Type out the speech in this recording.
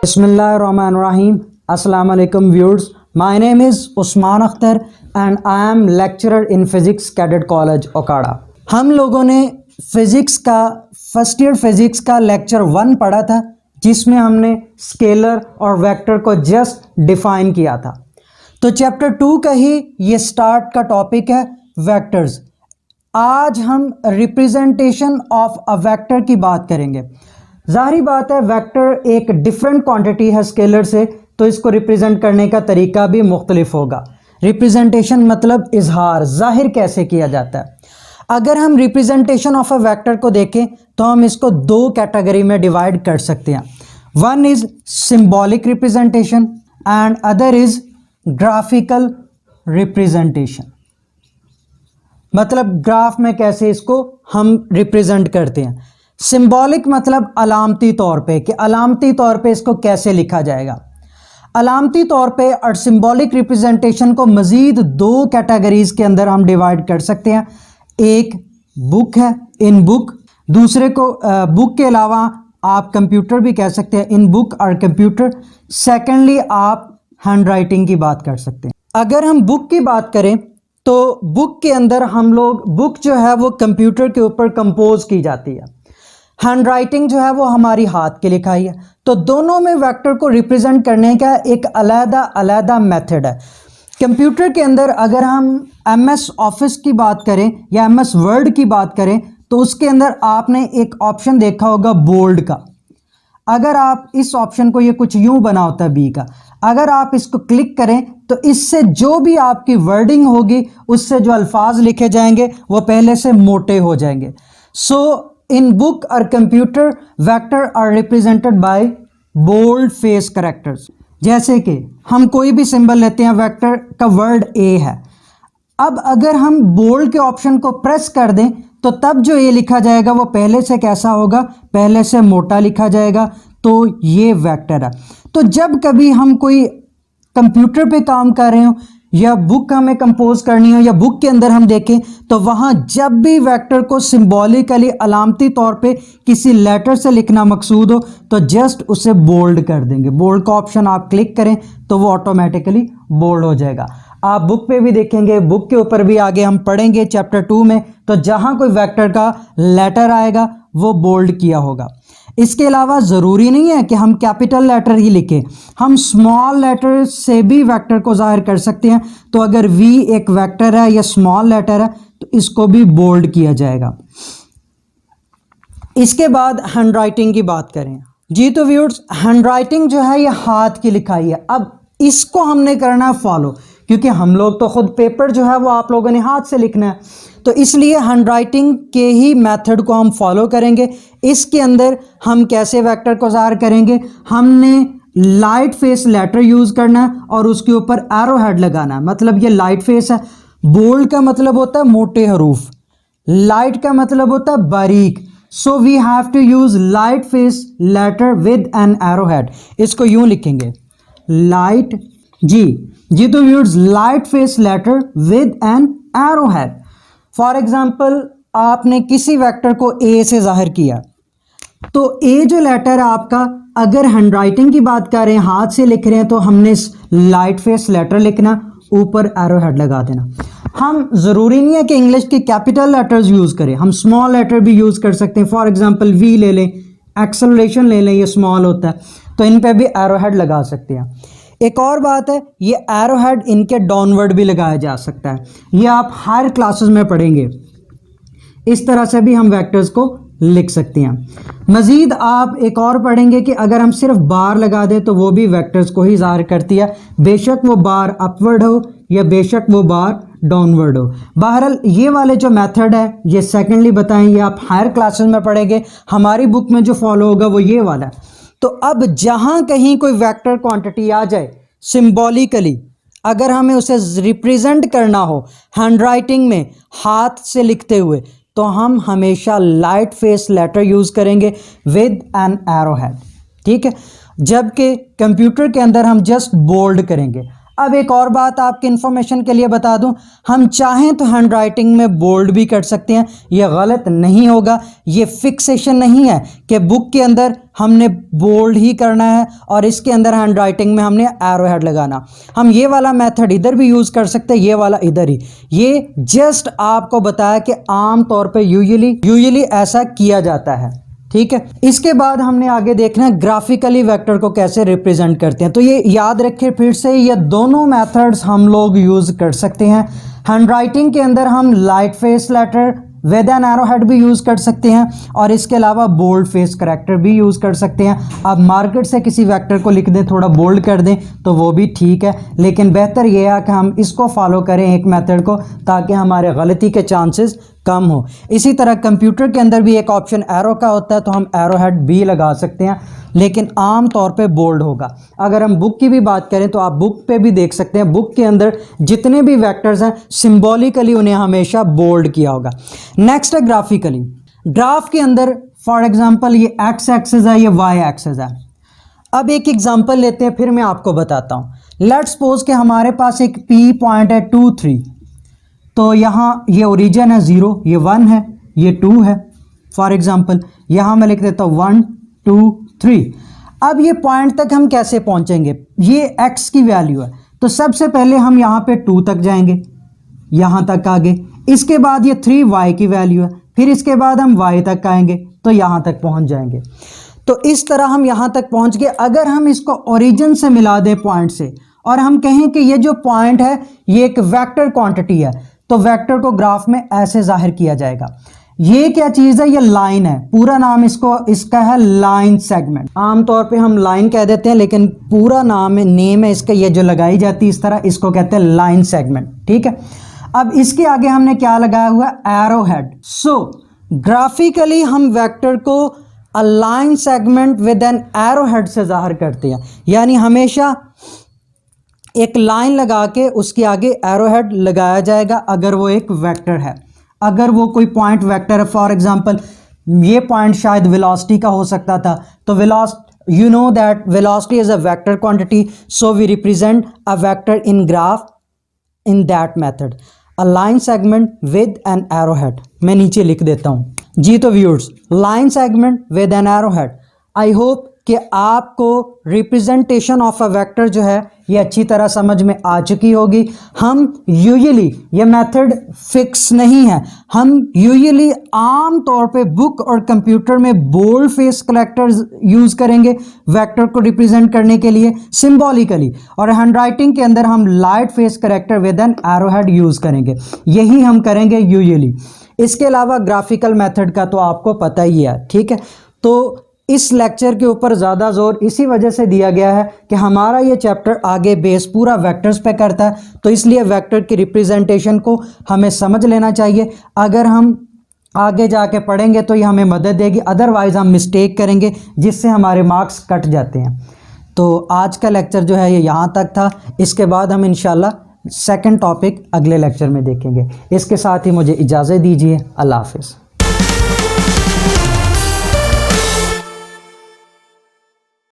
Bismillahirrahmanirrahim. Assalamu alaikum viewers. My name is Usman Akhtar and I am lecturer in Physics Cadet College Okada. हम लोगों ने physics का first year physics का lecture 1 पढ़ा था जिसमें हमने स्केलर और वेक्टर को जस्ट डिफाइन किया था। तो चैप्टर 2 का ही ये स्टार्ट का टॉपिक है वेक्टर्स। आज हम रिप्रेजेंटेशन ऑफ अ वेक्टर की बात करेंगे। जाहिर बात है वेक्टर एक डिफरेंट क्वांटिटी है स्केलर से, तो इसको रिप्रेजेंट करने का तरीका भी मुख्तलिफ होगा। रिप्रेजेंटेशन मतलब इजहार, जाहिर कैसे किया जाता है। अगर हम रिप्रेजेंटेशन ऑफ अ वेक्टर को देखें तो हम इसको 2 कैटेगरी में डिवाइड कर सकते हैं। One is symbolic representation and other is graphical representation. मतलब ग्राफ में कैसे इसको हम रिप्रेजेंट करते हैं। सिंबॉलिक मतलब अलामती तौर पे, कि अलामती तौर पे इसको कैसे लिखा जाएगा। अलामती तौर पे और सिंबॉलिक रिप्रेजेंटेशन को मज़ीद 2 कैटेगरीज के अंदर हम डिवाइड कर सकते हैं। एक बुक है, इन बुक। दूसरे को बुक के अलावा आप कंप्यूटर भी कह सकते हैं, इन बुक और कंप्यूटर। सेकेंडली आप हैंड राइटिंग की बात कर सकते हैं। अगर हम बुक की बात करें तो बुक के अंदर हम लोग, बुक जो है वो कंप्यूटर के ऊपर कंपोज की जाती है। हैंड राइटिंग जो है वो हमारी हाथ की लिखाई है। तो दोनों में वेक्टर को रिप्रेजेंट करने का एक अलग मेथड है। कंप्यूटर के अंदर अगर हम MS ऑफिस की बात करें या MS वर्ड की बात करें तो उसके अंदर आपने एक ऑप्शन देखा होगा बोल्ड का। अगर आप इस ऑप्शन को, ये कुछ यूं बना होता है B का, अगर आप इसको क्लिक करें तो इससे जो भी आपकी वर्डिंग होगी उससे जो अल्फाज लिखे जाएंगे वो पहले से मोटे हो जाएंगे। सो इन बुक और computer vector are represented by bold face characters. जैसे कि हम कोई भी सिंबल लेते हैं, वेक्टर का वर्ड A है। अब अगर हम बोल्ड के ऑप्शन को प्रेस कर दें तो तब जो A लिखा जाएगा वो पहले से कैसा होगा, पहले से मोटा लिखा जाएगा। तो ये वेक्टर है। तो जब कभी हम कोई कंप्यूटर पे काम कर रहे हो या बुक हमें कंपोज करनी हो या बुक के अंदर हम देखें तो वहाँ जब भी वेक्टर को सिंबॉलिकली अलामती तौर पे किसी लेटर से लिखना मकसूद हो तो जस्ट उसे बोल्ड कर देंगे। बोल्ड का ऑप्शन आप क्लिक करें तो वो ऑटोमेटिकली बोल्ड हो जाएगा। आप बुक पे भी देखेंगे, बुक के ऊपर भी आगे हम पढ़ेंगे चैप्टर 2 में, तो जहाँ कोई वेक्टर का लेटर आएगा वो बोल्ड किया होगा। इसके अलावा ज़रूरी नहीं है कि हम कैपिटल लेटर ही लिखें, हम स्मॉल लेटर से भी वेक्टर को जाहिर कर सकते हैं। तो अगर V एक वेक्टर है या स्मॉल लेटर है तो इसको भी बोल्ड किया जाएगा। इसके बाद हैंड राइटिंग की बात करें जी, तो व्यूअर्स हैंड राइटिंग जो है ये हाथ की लिखाई है। अब इसको हमने करना है फॉलो, क्योंकि हम लोग तो खुद पेपर जो है वो आप लोगों ने हाथ से लिखना है, तो इसलिए हैंड राइटिंग के ही मेथड को हम फॉलो करेंगे। इसके अंदर हम कैसे वेक्टर को ज़ाहिर करेंगे, हमने लाइट फेस लेटर यूज़ करना है और उसके ऊपर एरो हेड लगाना है। मतलब ये लाइट फेस है। बोल्ड का मतलब होता है मोटे हरूफ, लाइट का मतलब होता है बारीक। So we have to use light face letter with an arrow head. इसको यूँ लिखेंगे लाइट जी तो viewers light face letter with an arrow head. For example आपने किसी वेक्टर को A से जाहिर किया तो A जो लेटर है आपका, अगर हैंड राइटिंग की बात कर रहे हैं, हाथ से लिख रहे हैं, तो हमने लाइट फेस लेटर लिखना, ऊपर एरो हेड लगा देना। हम ज़रूरी नहीं है कि इंग्लिश के कैपिटल लेटर्स यूज़ करें, हम स्मॉल लेटर भी यूज़ कर सकते हैं। फॉर एग्जाम्पल V ले लें, एक्सेलरेशन ले लें, ये स्मॉल होता है तो इन पर भी एरो हेड लगा सकते हैं। एक और बात है, ये एरो हेड इनके डाउनवर्ड भी लगाया जा सकता है। ये आप हायर क्लासेस में पढ़ेंगे। इस तरह से भी हम वेक्टर्स को लिख सकते हैं। मज़ीद आप एक और पढ़ेंगे कि अगर हम सिर्फ बार लगा दें तो वो भी वेक्टर्स को ही ज़ाहिर करती है, बेशक वो बार अपवर्ड हो या बेशक वो बार डाउनवर्ड हो। बहरहाल ये वाले जो मेथड है ये सेकेंडली बताएं, ये आप हायर क्लासेस में पढ़ेंगे। हमारी बुक में जो फॉलो होगा वो ये वाला है। तो अब जहाँ कहीं कोई वेक्टर क्वांटिटी आ जाए सिंबॉलिकली, अगर हमें उसे रिप्रेजेंट करना हो हैंड राइटिंग में हाथ से लिखते हुए, तो हम हमेशा लाइट फेस लेटर यूज़ करेंगे विद एन एरो हेड। ठीक है, जबकि कंप्यूटर के अंदर हम जस्ट बोल्ड करेंगे। अब एक और बात आपके इन्फॉर्मेशन के लिए बता दूं, हम चाहें तो हैंड राइटिंग में बोल्ड भी कर सकते हैं, ये गलत नहीं होगा। ये फिक्सेशन नहीं है कि बुक के अंदर हमने बोल्ड ही करना है और इसके अंदर हैंड राइटिंग में हमने एरो हेड लगाना। हम ये वाला मेथड इधर भी यूज़ कर सकते हैं, ये वाला इधर ही। ये जस्ट आपको बताया कि आम तौर पे यूजुअली ऐसा किया जाता है, ठीक है। इसके बाद हमने आगे देखना है ग्राफिकली वेक्टर को कैसे रिप्रेजेंट करते हैं। तो ये याद रखें फिर से, ये दोनों मेथड्स हम लोग यूज़ कर सकते हैं। हैंड राइटिंग के अंदर हम light face letter with an arrow head भी यूज़ कर सकते हैं और इसके अलावा बोल्ड फेस करैक्टर भी यूज़ कर सकते हैं। अब मार्केट से किसी वेक्टर को लिख दें, थोड़ा बोल्ड कर दें तो वो भी ठीक है, लेकिन बेहतर ये है कि हम इसको फॉलो करें एक मेथड को, ताकि हमारे गलती के चांसेस कम हो। इसी तरह कंप्यूटर के अंदर भी एक ऑप्शन एरो का होता है, तो हम एरो हेड भी लगा सकते हैं, लेकिन आम तौर पे बोल्ड होगा। अगर हम बुक की भी बात करें तो आप बुक पे भी देख सकते हैं, बुक के अंदर जितने भी वेक्टर्स हैं सिंबॉलिकली उन्हें हमेशा बोल्ड किया होगा। नेक्स्ट है ग्राफिकली। ग्राफ के अंदर फॉर एग्जांपल ये एक्स एक्सिस है, ये वाई एक्सिस है। अब एक एग्जांपल लेते हैं, फिर मैं आपको बताता हूँ। लेट्स सपोज कि हमारे पास एक पी पॉइंट है 2 3, तो यहाँ ये ओरिजिन है 0, ये 1 है, ये 2 है। फॉर एग्जांपल यहाँ मैं लिख देता हूँ 1 2 3। अब ये पॉइंट तक हम कैसे पहुँचेंगे, ये x की वैल्यू है, तो सबसे पहले हम यहाँ पे 2 तक जाएंगे, यहाँ तक आगे। इसके बाद ये 3 y की वैल्यू है, फिर इसके बाद हम y तक आएंगे तो यहाँ तक पहुँच जाएंगे। तो इस तरह हम यहाँ तक पहुँच गए। अगर हम इसको ओरिजिन से मिला दें पॉइंट से और हम कहें कि ये जो पॉइंट है ये एक वेक्टर क्वांटिटी है, तो वेक्टर को ग्राफ में ऐसे जाहिर किया जाएगा। ये क्या चीज़ है, ये लाइन है, पूरा नाम इसका है लाइन सेगमेंट। आमतौर पे हम लाइन कह देते हैं, लेकिन पूरा नेम है इसका, ये जो लगाई जाती है इस तरह, इसको कहते हैं लाइन सेगमेंट, ठीक है। अब इसके आगे हमने क्या लगाया हुआ है, एरो हेड। सो ग्राफिकली हम वेक्टर को a line segment with an arrow head से जाहिर करते हैं, यानी हमेशा एक लाइन लगा के उसके आगे एरो हेड लगाया जाएगा अगर वो एक वेक्टर है। अगर वो कोई पॉइंट वेक्टर है, फॉर एग्जांपल ये पॉइंट शायद वेलोसिटी का हो सकता था, तो you know that velocity is a vector quantity, so we represent a vector in graph in that method, a line segment with an arrowhead। मैं नीचे लिख देता हूँ जी। तो viewers, line segment with an arrowhead, I hope कि आपको representation of a vector जो है ये अच्छी तरह समझ में आ चुकी होगी। हम यूजुअली, ये मेथड फिक्स नहीं है, हम यूजुअली आम तौर पे बुक और कंप्यूटर में बोल्ड फेस करेक्टर्स यूज़ करेंगे वेक्टर को रिप्रेजेंट करने के लिए सिंबॉलिकली, और हैंड राइटिंग के अंदर हम light face character with an arrowhead use करेंगे। यही हम करेंगे यूजुअली। इसके अलावा ग्राफिकल मेथड का तो आपको पता ही है, ठीक है। तो इस लेक्चर के ऊपर ज़्यादा जोर इसी वजह से दिया गया है कि हमारा ये चैप्टर आगे बेस पूरा वेक्टर्स पे करता है, तो इसलिए वेक्टर की रिप्रेजेंटेशन को हमें समझ लेना चाहिए। अगर हम आगे जाके पढ़ेंगे तो ये हमें मदद देगी, अदरवाइज़ हम मिस्टेक करेंगे जिससे हमारे मार्क्स कट जाते हैं। तो आज का लेक्चर जो है ये यहाँ तक था। इसके बाद हम इंशाल्लाह सेकंड टॉपिक अगले लेक्चर में देखेंगे। इसके साथ ही मुझे इजाज़त दीजिए। अल्लाह हाफ़िज़।